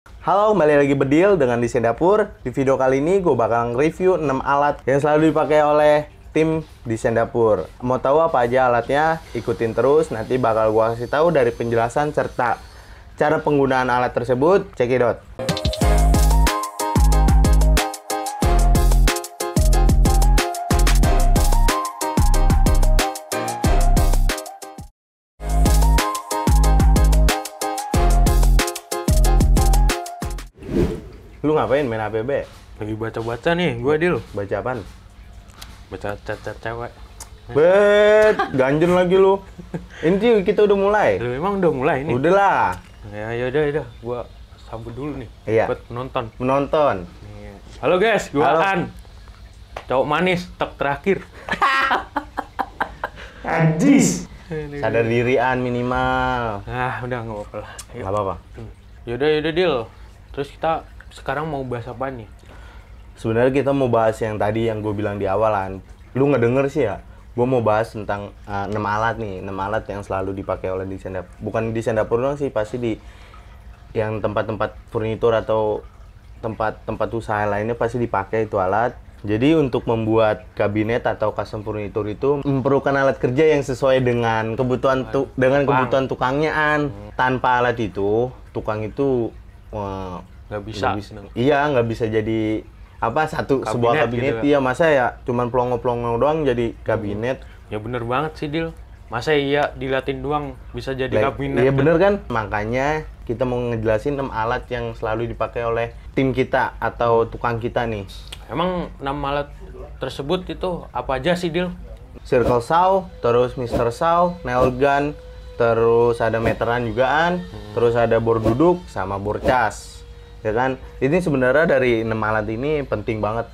Halo, kembali lagi Bedil dengan Desain Dapur. Di video kali ini gue bakal review 6 alat yang selalu dipakai oleh tim Desain Dapur. Mau tahu apa aja alatnya? Ikutin terus, nanti bakal gue kasih tahu dari penjelasan serta cara penggunaan alat tersebut. Cekidot. Lu ngapain main APB? Lagi baca-baca nih, gue Dil. Baca apaan? Baca chat-chat cewek. Bet, ganjen lagi lu. Ini kita udah mulai. Lu emang udah mulai nih? Udah lah. Ya yaudah. Gue sambut dulu nih. Iya. Buat penonton. Menonton. Nih. Halo guys, gue Halo. An. Cowok manis, tek terakhir. Anjis. Sadar dirian minimal. Ah, udah nggak apa-apa lah. Yuk. Nggak apa-apa. Yaudah Dil. Terus kita sekarang mau bahas apa nih? Sebenarnya kita mau bahas yang tadi yang gue bilang di awalan. Lu nggak denger sih ya? Gue mau bahas tentang 6 alat nih. 6 alat yang selalu dipakai oleh desain dapur. Bukan desain dapur doang sih, pasti di yang tempat-tempat furnitur atau tempat-tempat usaha lainnya pasti dipakai itu alat. Jadi untuk membuat kabinet atau custom furnitur itu memerlukan alat kerja yang sesuai dengan kebutuhan kebutuhan tukangnya an. Tanpa alat itu, tukang itu Nggak bisa. Iya, nggak bisa jadi sebuah kabinet. gitu. Iya, masa ya cuman pelongo-pelongo doang jadi kabinet. Ya bener banget sih Dil. Masa iya dilatin doang bisa jadi kabinet? Iya bener kan? Makanya kita mau ngejelasin 6 alat yang selalu dipakai oleh tim kita atau tukang kita nih. Emang 6 alat tersebut itu apa aja sih Dil? Circle saw, terus Mr. Saw, nail gun, terus ada meteran jugaan, terus ada bor duduk sama bor cas. Ya kan? Ini sebenarnya dari 6 alat ini penting banget.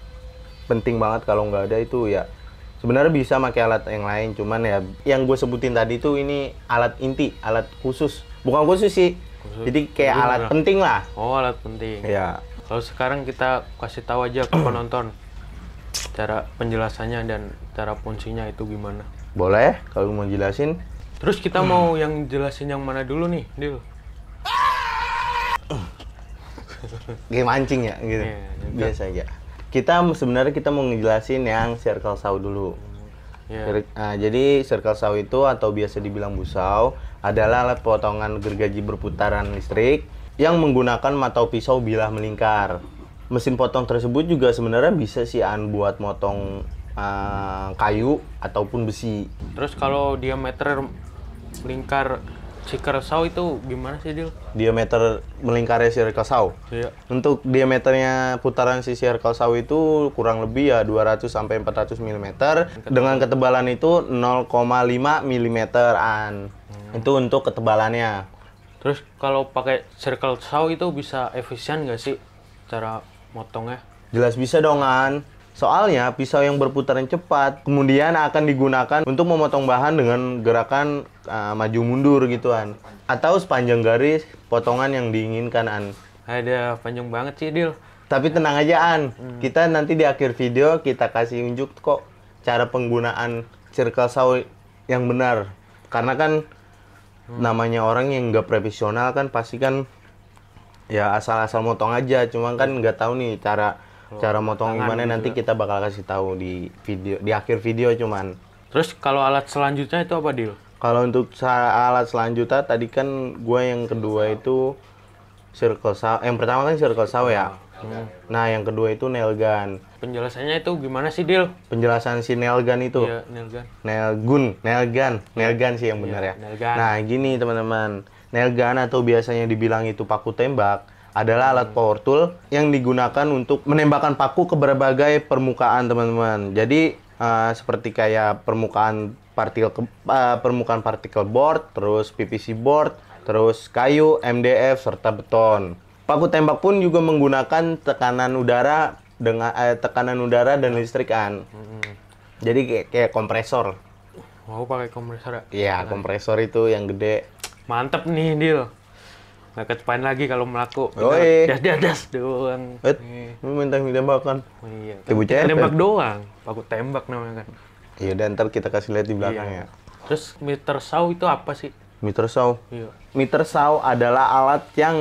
Penting banget, kalau nggak ada itu ya sebenarnya bisa pakai alat yang lain, cuman ya yang gue sebutin tadi tuh ini alat inti, alat khusus. Bukan khusus sih. Jadi kayak alat penting lah. Oh, alat penting. Ya. Kalau sekarang kita kasih tahu aja ke penonton cara penjelasannya dan cara fungsinya itu gimana. Boleh kalau mau jelasin. Terus kita mau yang jelasin yang mana dulu nih, Dil? Game mancing ya gitu. Iya, Biasa aja. Sebenarnya kita mau ngejelasin yang circle saw dulu. Iya. Jadi circle saw itu atau biasa dibilang busau adalah alat potongan gergaji berputaran listrik yang menggunakan matau pisau bilah melingkar. Mesin potong tersebut juga sebenarnya bisa sih buat motong kayu ataupun besi. Terus kalau diameter lingkar circle saw itu gimana sih, Dil? Diameter melingkarnya circle saw. Iya. Untuk diameternya putaran si circle saw itu kurang lebih ya 200 sampai 400 mm dengan ketebalan itu 0,5 mm-an. Itu untuk ketebalannya. Terus kalau pakai circle saw itu bisa efisien nggak sih cara motongnya? Jelas bisa dong, An. Soalnya pisau yang berputaran cepat kemudian akan digunakan untuk memotong bahan dengan gerakan maju mundur gitu, An. Atau sepanjang garis potongan yang diinginkan, An. Ada panjang banget sih, Dil. Tapi tenang aja, An. Kita nanti di akhir video kita kasih unjuk kok cara penggunaan circle saw yang benar. Karena kan namanya orang yang nggak profesional kan pasti kan ya asal-asal motong aja. Cuma kan nggak tahu nih cara motong gimana, gitu nanti kita bakal kasih tahu di video di akhir video cuman. Terus kalau alat selanjutnya itu apa, Dil? Kalau untuk alat selanjutnya tadi kan gue yang kedua itu circle saw. Yang pertama kan circle saw ya. Nah, yang kedua itu nail gun. Penjelasannya itu gimana sih, Dil? Penjelasan si nail gun itu. Iya, nail gun. Nail gun sih yang benar ya. nail gun. Nah, gini teman-teman. Nail gun atau biasanya dibilang itu paku tembak adalah alat power tool yang digunakan untuk menembakkan paku ke berbagai permukaan, teman-teman. Jadi seperti kayak permukaan partikel board, terus PVC board, terus kayu, MDF serta beton. Paku tembak pun juga menggunakan tekanan udara dan listrikan. Jadi kayak kompresor. Mau pakai kompresor ya? Iya, kompresor itu yang gede. Mantep nih, Dil. Nggak ketepain lagi kalau melaku. Yoi. Das doang. Lu minta tembakan. Oh, iya. Ibu cepet. Tembak doang. Paku tembak namanya kan. Iya, dan ntar kita kasih lihat di belakang ya. Terus meter saw itu apa sih? Meter saw. Iya. Meter saw adalah alat yang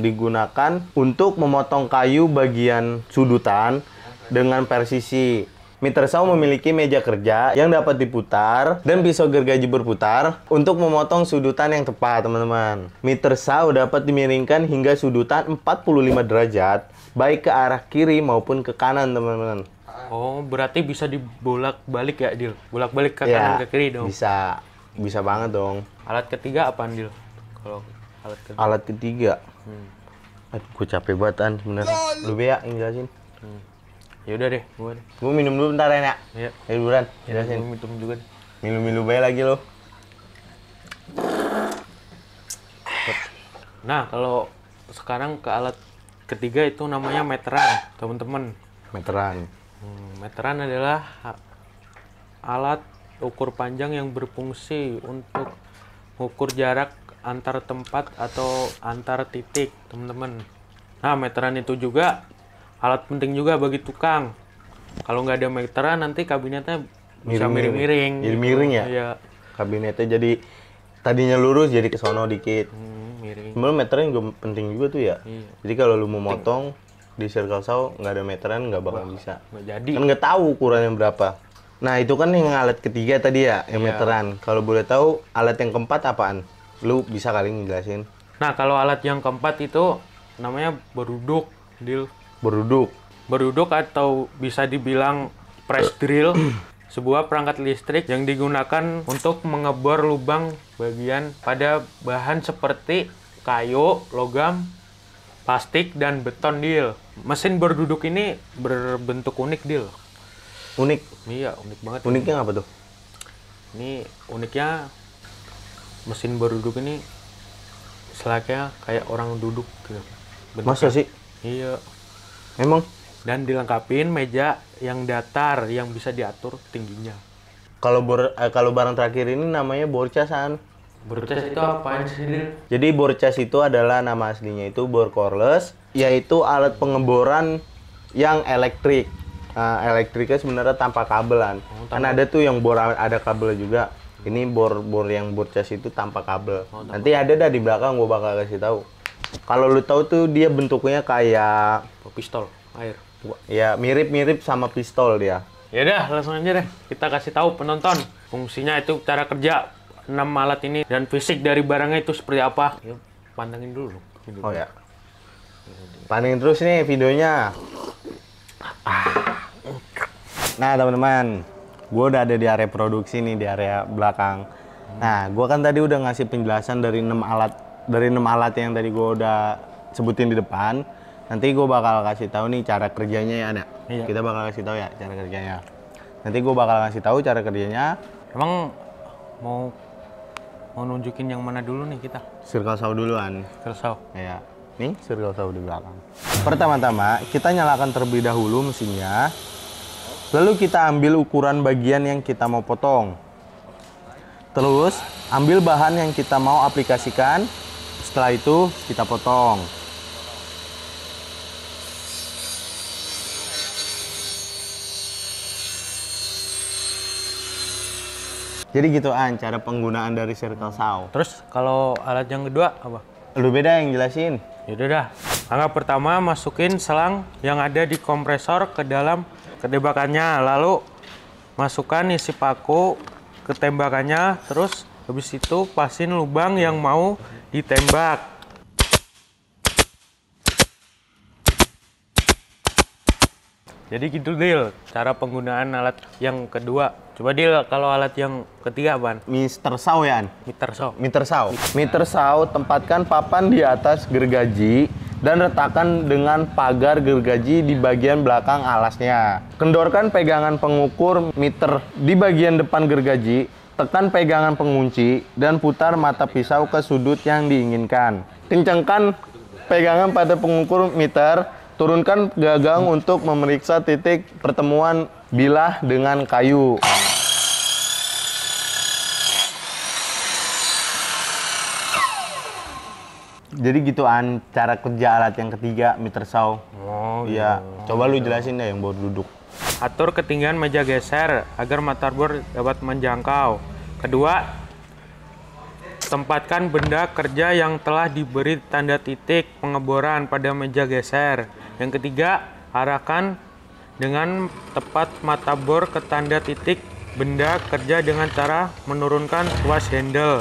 digunakan untuk memotong kayu bagian sudutan dengan presisi. Meter saw memiliki meja kerja yang dapat diputar dan pisau gergaji berputar untuk memotong sudutan yang tepat, teman-teman. Meter saw dapat dimiringkan hingga sudutan 45 derajat, baik ke arah kiri maupun ke kanan, teman-teman. Oh, berarti bisa dibolak-balik ya, Dil? Bolak-balik ke Ya, kanan ke kiri dong. bisa banget dong. Alat ketiga apaan, Dil? Kalau alat ketiga. Alat ketiga, Hmm. gue capek banget sebenarnya. Lu be ya yang jelasin. Ya udah deh, gua deh. Gue minum dulu bentar ya, Nak. Iya. Ayo buruan, Ya, jelasin. gua minum juga deh. Milu-milu bae lagi lo. Nah, kalau sekarang ke alat ketiga itu namanya meteran, teman-teman. Meteran. Meteran adalah alat ukur panjang yang berfungsi untuk mengukur jarak antar tempat atau antar titik, teman-teman. Nah, meteran itu juga alat penting juga bagi tukang. Kalau nggak ada meteran, nanti kabinetnya bisa miring-miring. Jadi miring ya? Iya. Kabinetnya jadi tadinya lurus jadi ke sono dikit. Miring. Sebenarnya meteran juga penting juga tuh ya. Iya. Jadi kalau lu mau motong di circle saw nggak ada meteran nggak bakal bisa. Nggak jadi. Kan nggak tahu ukurannya berapa. Nah itu kan yang alat ketiga tadi ya, yang Iya. meteran. Kalau boleh tahu alat yang keempat apaan? Lu bisa kali ngejelasin? Nah, kalau alat yang keempat itu namanya beruduk, Dil. Beruduk. Beruduk atau bisa dibilang press drill, sebuah perangkat listrik yang digunakan untuk mengebor lubang bagian pada bahan seperti kayu, logam, plastik, dan beton, Dil. Mesin berduduk ini berbentuk unik, Dil. Unik. Iya, unik banget. Uniknya apa tuh? Ini uniknya mesin berduduk ini selaknya kayak orang duduk gitu. Masa sih? Iya. Emang? Dan dilengkapin meja yang datar yang bisa diatur tingginya. Kalau barang terakhir ini namanya borcasan. Bercas itu apaan sih, Dil? Jadi borcas itu adalah nama aslinya itu bor cordless, yaitu alat pengeboran yang elektrik. Nah, elektriknya sebenarnya tanpa kabelan. Kan ada tuh yang bor ada kabel juga. Ini bor yang borcas itu tanpa kabel. Nanti ada dah di belakang gua bakal kasih tahu. Kalau lu tahu tuh dia bentuknya kayak Pistol air. ya mirip-mirip sama pistol dia. Ya udah, langsung aja deh. Kita kasih tahu penonton fungsinya itu, cara kerja 6 alat ini dan fisik dari barangnya itu seperti apa. Ya, pantengin dulu. Oh ya. Pantengin terus nih videonya. Nah teman-teman, gue udah ada di area produksi nih, di area belakang. Nah, gue kan tadi udah ngasih penjelasan dari 6 alat yang tadi gue udah sebutin di depan. Nanti gue bakal kasih tahu nih cara kerjanya ya, ada. Iya. Kita bakal kasih tahu ya cara kerjanya. Nanti gue bakal kasih tahu cara kerjanya. Emang mau nunjukin yang mana dulu nih kita? Circle saw duluan. Kersau. Ya, nih circle saw di belakang. Pertama-tama kita nyalakan terlebih dahulu mesinnya. Lalu kita ambil ukuran bagian yang kita mau potong. Terus ambil bahan yang kita mau aplikasikan. Setelah itu kita potong. Jadi gitu cara penggunaan dari circle saw. Terus kalau alat yang kedua apa? Lu beda yang jelasin. Yaudah dah. Langkah pertama, masukin selang yang ada di kompresor ke dalam ketembakannya. Lalu masukkan isi paku ke tembakannya. Terus habis itu pasin lubang yang mau ditembak. Jadi gitu, Dil, cara penggunaan alat yang kedua. Coba, Dil, kalau alat yang ketiga apaan? Mr. Saw ya, An? Meter saw. Meter saw. Meter saw tempatkan papan di atas gergaji dan retakan dengan pagar gergaji di bagian belakang alasnya. Kendorkan pegangan pengukur meter di bagian depan gergaji, tekan pegangan pengunci, dan putar mata pisau ke sudut yang diinginkan. Kencangkan pegangan pada pengukur meter, turunkan gagang untuk memeriksa titik pertemuan bilah dengan kayu. Jadi gituan cara kerja alat yang ketiga, meter saw. Oh, Iya, coba lu jelasin deh yang baru duduk. Atur ketinggian meja geser agar motherboard dapat menjangkau. Kedua, Tempatkan benda kerja yang telah diberi tanda titik pengeboran pada meja geser. Yang ketiga, arahkan dengan tepat mata bor ke tanda titik benda kerja dengan cara menurunkan tuas handle.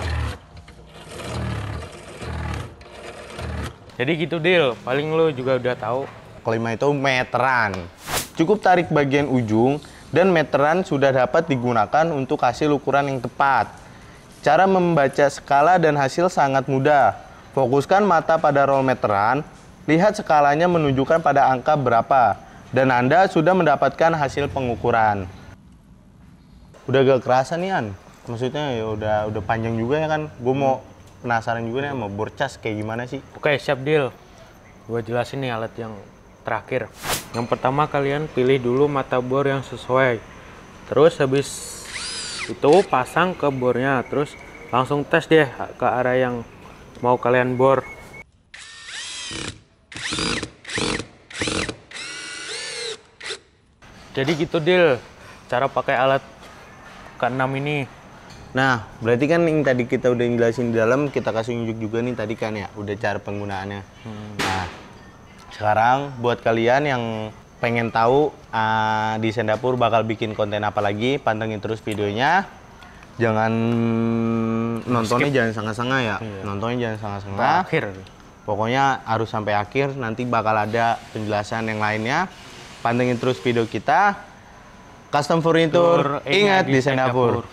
Jadi gitu Dil, paling lu juga udah tahu. Kelima itu meteran. Cukup tarik bagian ujung dan meteran sudah dapat digunakan untuk hasil ukuran yang tepat. Cara membaca skala dan hasil sangat mudah. Fokuskan mata pada roll meteran, lihat skalanya menunjukkan pada angka berapa, dan Anda sudah mendapatkan hasil pengukuran. Udah gak kerasa nih An, maksudnya ya udah panjang juga ya kan. Gue mau penasaran juga nih sama bor cas kayak gimana sih. Oke, siap Dil. Gue jelasin nih alat yang terakhir. Yang pertama kalian pilih dulu mata bor yang sesuai. Terus habis itu pasang ke bornya, terus langsung tes deh ke arah yang mau kalian bor. Jadi gitu Dil, cara pakai alat ke-6 ini. Nah, berarti kan yang tadi kita udah jelasin di dalam, kita kasih unjuk juga nih tadi kan ya, udah cara penggunaannya. Nah, sekarang buat kalian yang pengen tahu desain dapur bakal bikin konten apa lagi, pantengin terus videonya. Jangan nontonnya jangan sengah-sengah ya. Iya. Nontonnya jangan sengah-sengah. Akhir. Pokoknya harus sampai akhir, nanti bakal ada penjelasan yang lainnya. Pantengin terus video kita. Custom Furniture, ingat desain dapur.